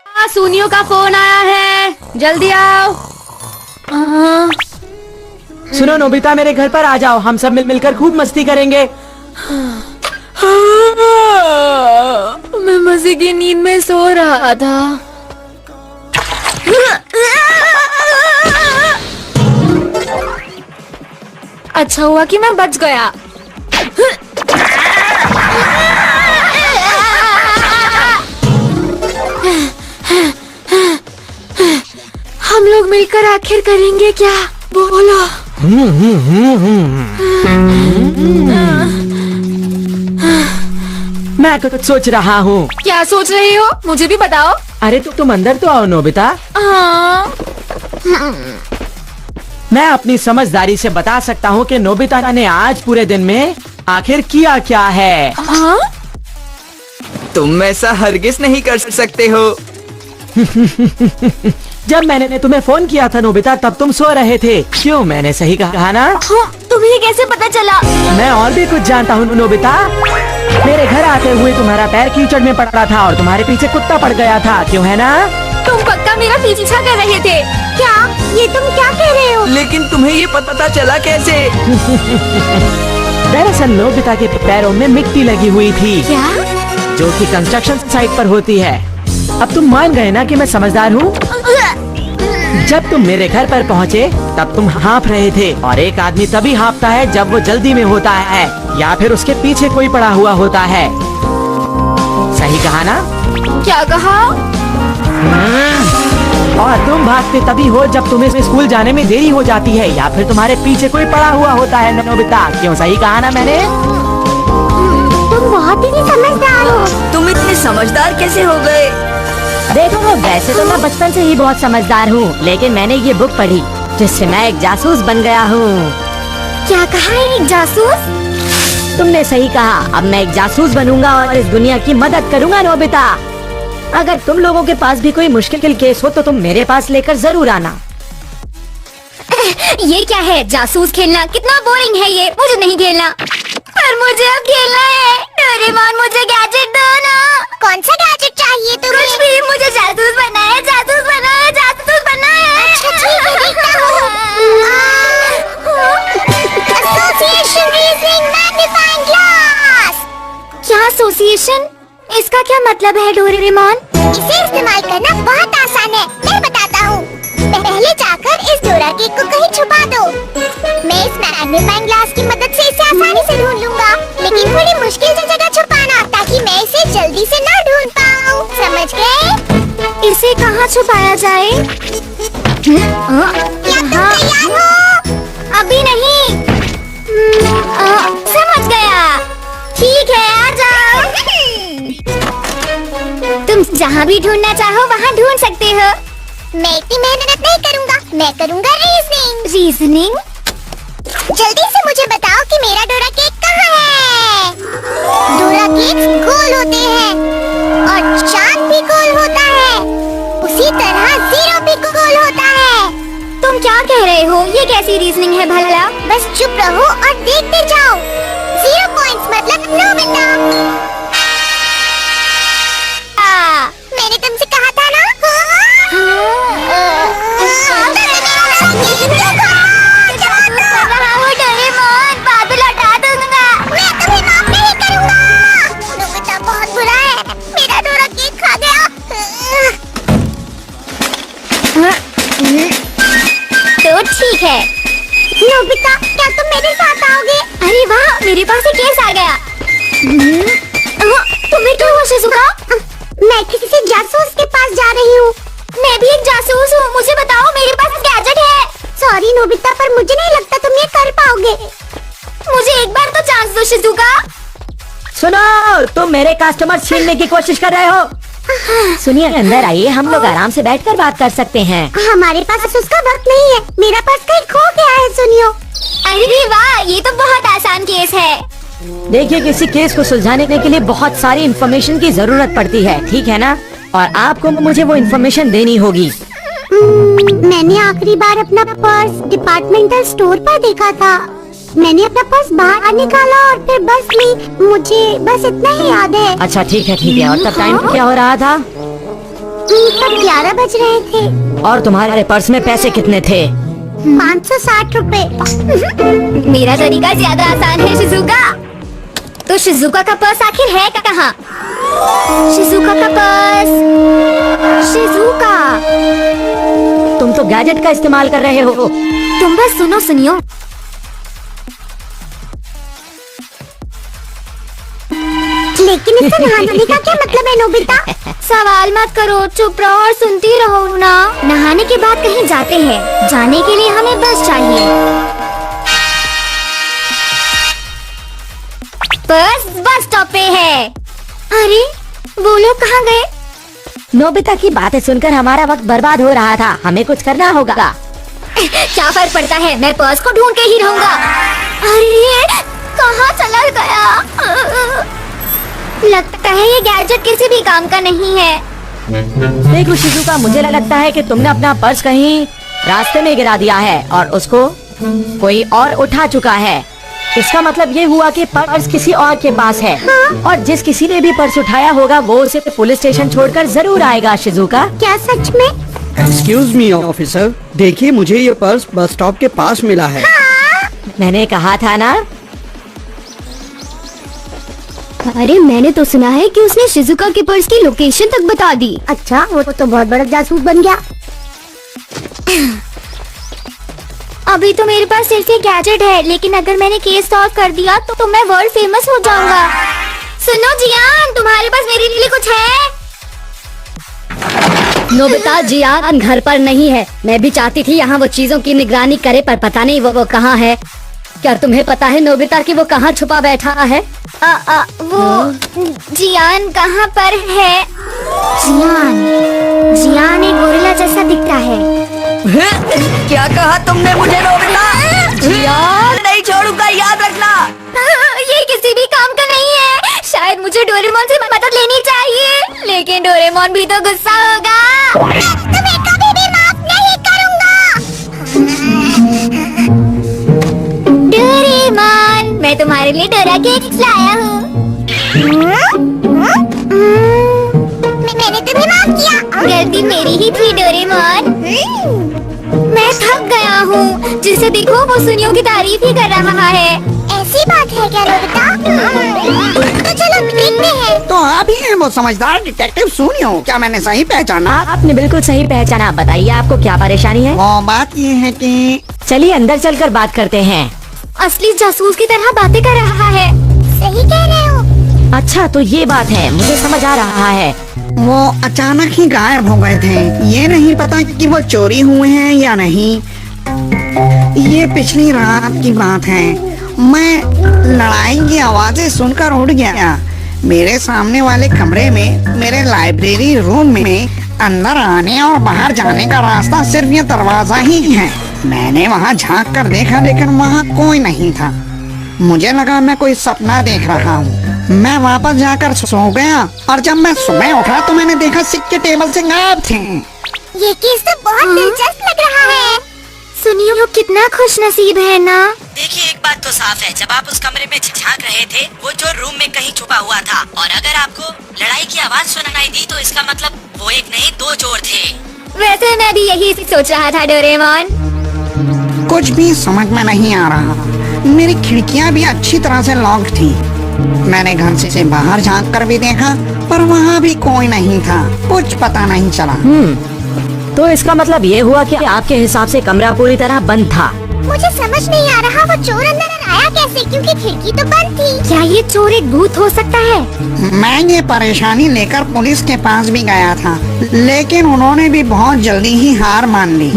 सुनियो का फोन आया है, जल्दी आओ। सुनो नोबिता, मेरे घर पर आ जाओ, हम सब मिलकर खूब मस्ती करेंगे। मैं मजे की नींद में सो रहा था। अच्छा हुआ कि मैं बच गया। हम लोग मिलकर आखिर करेंगे क्या? बोलो। मैं कुछ सोच रहा हूँ। क्या सोच रही हो? मुझे भी बताओ। अरे तुम अंदर तो आओ नोबिता। मैं अपनी समझदारी से बता सकता हूँ कि नोबिता ने आज पूरे दिन में आखिर किया क्या है। हाँ? तुम ऐसा हरगिज नहीं कर सकते हो। जब मैंने तुम्हें फोन किया था नोबिता, तब तुम सो रहे थे। क्यों, मैंने सही कहा ना? हाँ, तुम्हें कैसे पता चला? मैं और भी कुछ जानता हूँ नोबिता। मेरे घर आते हुए तुम्हारा पैर कीचड़ में पड़ा था और तुम्हारे पीछे कुत्ता पड़ गया था, क्यों है ना? तुम पक्का मेरा पीछा कर रहे थे क्या? ये तुम क्या कह रहे हो? लेकिन तुम्हें ये पता चला कैसे? दरअसल नोबिता के पैरों में मिट्टी लगी हुई थी। क्या? जो कि कंस्ट्रक्शन साइट पर होती है। अब तुम मान गए ना कि मैं समझदार हूँ। जब तुम मेरे घर पर पहुँचे तब तुम हाँफ रहे थे, और एक आदमी तभी हाँफता है जब वो जल्दी में होता है या फिर उसके पीछे कोई पड़ा हुआ होता है। सही कहा ना? क्या कहा? और तुम भागते तभी हो जब तुम्हें स्कूल जाने में देरी हो जाती है या फिर तुम्हारे पीछे कोई पड़ा हुआ होता है नोबिता। क्यों, सही कहा ना मैंने? तुम बहुत ही समझदार हो। तुम इतने समझदार कैसे हो गए? देखो, वैसे तो मैं बचपन से ही बहुत समझदार हूँ, लेकिन मैंने ये बुक पढ़ी जिससे मैं एक जासूस बन गया हूँ। क्या कहा? एक जासूस? तुमने सही कहा। अब मैं एक जासूस बनूंगा और इस दुनिया की मदद करूंगा नोबिता। अगर तुम लोगों के पास भी कोई मुश्किल केस हो तो तुम मेरे पास लेकर जरूर आना। ये क्या है? जासूस खेलना कितना बोरिंग है ये। मुझे नहीं खेलना। पर मुझे अब खेलना है। डोरेमोन, मुझे गैजेट दो ना। कौन सा गैजेट चाहिए तुम्हें? कुछ भी, मुझे जासूस बनना है, जासूस बनना है, जासूस बनना है। अच्छा ठीक है, देखता हूँ। Association reasoning magnifying glass. क्या एसोसिएशन? इसका क्या मतलब है डोरेमोन? इसे इस्तेमाल करना बहुत आसान है, मैं बताता हूँ। पहले जाकर इस डोरा केक को कहीं छुपा दो। मैं इस मैग्नीफाइंग ग्लास की मदद से इसे आसानी से ढूंढ लूंगा, लेकिन थोड़ी मुश्किल से जगह छुपाना ताकि मैं इसे जल्दी से न ढूंढ पाऊँ। समझ गए? इसे कहाँ छुपाया जाए? क्या तुम तैयार हो? अभी नहीं। समझ गया। ठीक है, आ जाओ। तुम जहाँ भी ढूंढना चाहो वहाँ ढूंढ सकते हो। मैं इतनी मेहनत नहीं करूँगा, मैं करूँगा रीजनिंग। रीजनिंग? जल्दी से मुझे बताओ कि मेरा डोरा केक कहाँ है? डोरा केक गोल होते हैं और चांद भी गोल होता है। उसी तरह जीरो भी गोल होता है। तुम क्या कह रहे हो? ये कैसी रीजनिंग है भला? बस चुप रहो और देखते जाओ। 0 पॉइंट्स मतलब नोबिता। मैंने तुमसे कहा था ना? बादल हटा दूंगा। मैं तुम्हें माफ नहीं करूंगा। नोबिता बहुत बुरा है, मेरा डोरा केक खा गया। तो ठीक है नोबिता, क्या तुम मेरे साथ आओगे? अरे वाह, मेरे पास एक केस आ गया। तुम्हें क्या हुआ शिजुका? मैं किसी से जासूस के पास जा रही हूँ। मैं भी एक जासूस हूँ, मुझे बताओ, मेरे पास गैजेट है। सॉरी नोबिता, पर मुझे नहीं लगता तुम ये कर पाओगे। मुझे एक बार तो चांस दो शिजुका। सुनो, तुम मेरे कस्टमर छीनने की कोशिश कर रहे हो। सुनिए, अंदर आइए, हम लोग आराम से बैठकर बात कर सकते हैं। हमारे पास उसका वक्त नहीं है, मेरा पर्स कहीं खो गया है। सुनियो। अरे वाह, ये तो बहुत आसान केस है। देखिए, किसी केस को सुलझाने के लिए बहुत सारी इन्फॉर्मेशन की जरूरत पड़ती है, ठीक है ना? और आपको मुझे वो इन्फॉर्मेशन देनी होगी। मैंने आखिरी बार अपना पर्स डिपार्टमेंटल स्टोर पर देखा था। मैंने अपना पर्स बाहर निकाला और फिर बस ली। मुझे बस इतना ही याद है। अच्छा ठीक है। और तब टाइम क्या हो रहा था? तब 11 बज रहे थे। और तुम्हारे पर्स में पैसे कितने थे? 560 रुपए। मेरा तरीका ज्यादा आसान है शिजुका। तो शिजुका का पर्स आखिर है कहाँ? शिजुका का पर्स। शिजुका, तुम तो गैजेट का इस्तेमाल कर रहे हो। तुम बस सुनियो। लेकिन इससे नहाने का क्या मतलब है नोबिता? सवाल मत करो, चुप रहो और सुनती रहो ना। नहाने के बाद कहीं जाते हैं, जाने के लिए हमें बस चाहिए। बस स्टॉप पे है। अरे वो लोग कहाँ गए? नोबिता की बातें सुनकर हमारा वक्त बर्बाद हो रहा था, हमें कुछ करना होगा। क्या फर्क पड़ता है, मैं पर्स को ढूंढ के ही रहूंगा। अरे कहाँ चला गया? लगता है ये गैजेट किसी भी काम का नहीं है। देखो शिजुका, मुझे लगता है कि तुमने अपना पर्स कहीं रास्ते में गिरा दिया है और उसको कोई और उठा चुका है। इसका मतलब ये हुआ कि पर्स किसी और के पास है। और जिस किसी ने भी पर्स उठाया होगा वो उसे पुलिस स्टेशन छोड़कर जरूर आएगा। शिजुका, क्या सच में? एक्सक्यूज मी ऑफिसर, देखिए मुझे ये पर्स बस स्टॉप के पास मिला है। मैंने कहा था ना। अरे मैंने तो सुना है कि उसने शिजुका के पर्स की लोकेशन तक बता दी। अच्छा, वो तो बहुत बड़ा जासूस बन गया। अभी तो मेरे पास सिर्फ एक गैजेट है, लेकिन अगर मैंने केस सॉल्व कर दिया तो मैं वर्ल्ड फेमस हो जाऊंगा। सुनो जियान, तुम्हारे पास मेरे लिए कुछ है? नोबिता, जियान घर पर नहीं है। मैं भी चाहती थी यहाँ वो चीजों की निगरानी करे, पर पता नहीं वो कहाँ है। क्या तुम्हें पता है नोबिता कि वो कहाँ छुपा बैठा है? वो जियान कहाँ पर है? जियान एक गोरिल्ला जैसा दिखता है। क्या कहा तुमने मुझे नोबिता? जियान, नहीं छोड़ूंगा, याद रखना। ये किसी भी काम का नहीं है। शायद मुझे डोरेमोन से मदद लेनी चाहिए, लेकिन डोरेमोन भी तो गुस्सा होगा। तुम्हें कभी भी माफ नहीं करूंगा। डोरेमोन, मैं तुम्हारे लिए डोरा केक लाया हूँ। मैंने तुम्हें माफ किया। गलती मेरी ही थी डोरेमोन। मैं थक गया हूँ। जिसे देखो वो सुनियो की तारीफ ही कर रहा है। ऐसी बात है क्या नोबिता? तो चलो देखते हैं। तो आप ही हैं वो समझदार डिटेक्टिव सुनियो, क्या मैंने सही पहचाना? आपने बिल्कुल सही पहचाना। बताइए आपको क्या परेशानी है? वो बात ये है कि चलिए अंदर चलकर बात करते हैं। असली जासूस की तरह बातें कर रहा है। सही कह रहे हो। अच्छा, तो ये बात है, मुझे समझ आ रहा है। वो अचानक ही गायब हो गए थे। ये नहीं पता कि वो चोरी हुए हैं या नहीं। ये पिछली रात की बात है। मैं लड़ाई की आवाजें सुनकर उठ गया। मेरे सामने वाले कमरे में, मेरे लाइब्रेरी रूम में अंदर आने और बाहर जाने का रास्ता सिर्फ ये दरवाजा ही है। मैंने वहाँ झांक कर देखा, लेकिन वहाँ कोई नहीं था। मुझे लगा मैं कोई सपना देख रहा हूँ। मैं वापस जाकर सो गया और जब मैं सुबह उठा तो मैंने देखा सिक्के टेबल से गायब थे। ये केस तो बहुत दिलचस्प लग रहा है। सुनियो, वो कितना खुश नसीब है ना। देखिए, एक बात तो साफ है, जब आप उस कमरे में झांक रहे थे वो चोर रूम में कहीं छुपा हुआ था। और अगर आपको लड़ाई की आवाज सुनाई दी तो इसका मतलब वो एक नहीं 2 चोर थे। वैसे मैं भी यही सोच रहा था डोरेमोन। कुछ भी समझ में नहीं आ रहा। मेरी खिड़कियाँ भी अच्छी तरह से लॉक थी। मैंने घर से बाहर झांक कर भी देखा, पर वहाँ भी कोई नहीं था। कुछ पता नहीं चला। तो इसका मतलब ये हुआ कि आपके हिसाब से कमरा पूरी तरह बंद था। मुझे समझ नहीं आ रहा वो चोर अंदर आया कैसे, क्योंकि खिड़की तो बंद थी। क्या ये चोर एक भूत हो सकता है? मैं ये परेशानी लेकर पुलिस के पास भी गया था, लेकिन उन्होंने भी बहुत जल्दी ही हार मान ली।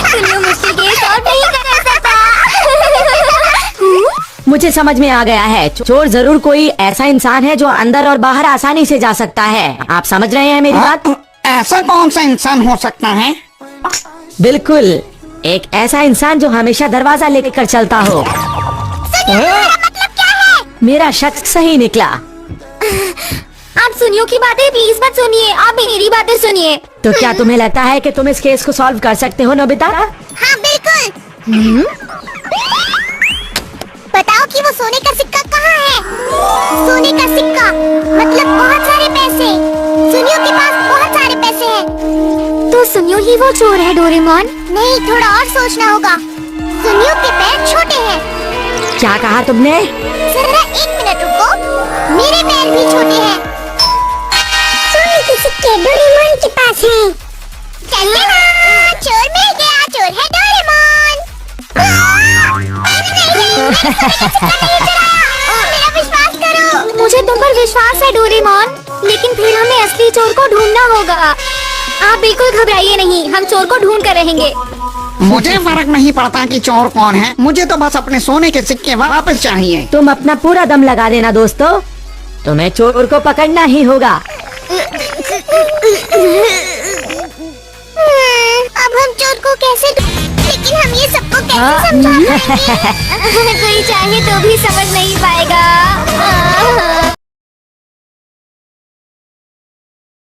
सुनियो, मुश्किल केस और नहीं कर सकता। मुझे समझ में आ गया है, चोर जरूर कोई ऐसा इंसान है जो अंदर और बाहर आसानी से जा सकता है। आप समझ रहे हैं मेरी बात? ऐसा कौन सा इंसान हो सकता है? बिल्कुल, एक ऐसा इंसान जो हमेशा दरवाजा लेकर चलता हो। मेरा शक सही निकला। आप सुनियो की बातें प्लीज मत सुनिए, आप मेरी बातें सुनिए। तो क्या तुम्हें लगता है कि तुम इस केस को सॉल्व कर सकते हो नोबिता? हाँ बिल्कुल। बताओ कि वो सोने का सिक्का कहाँ का सिक्का, मतलब बहुत सारे पैसे। सुनियो के पास बहुत सारे पैसे हैं। तो सुनियो ही वो चोर है डोरेमोन? नहीं, थोड़ा और सोचना होगा। सुनियो के पैर छोटे हैं। क्या कहा तुमने? जरा 1 मिनट रुको, मेरे पैर भी छोटे हैं। सोने के सिक्के डोरेमोन के पास हैं। चलते ना, चोर मिल गया, चोर है डोरेमोन। मेरा विश्वास करो। मुझे तुम पर विश्वास है डोरेमोन, लेकिन फिर हमें असली चोर को ढूंढना होगा। आप बिल्कुल घबराइए नहीं, हम चोर को ढूंढ कर रहेंगे। मुझे फर्क नहीं पड़ता कि चोर कौन है, मुझे तो बस अपने सोने के सिक्के वापस चाहिए। तुम अपना पूरा दम लगा देना दोस्तों, तुम्हें चोर को पकड़ना ही होगा। अब हम चोर को कैसे लेकिन हम ये सबको कैसे समझाएंगे? कोई चाहे तो भी समझ नहीं पाएगा।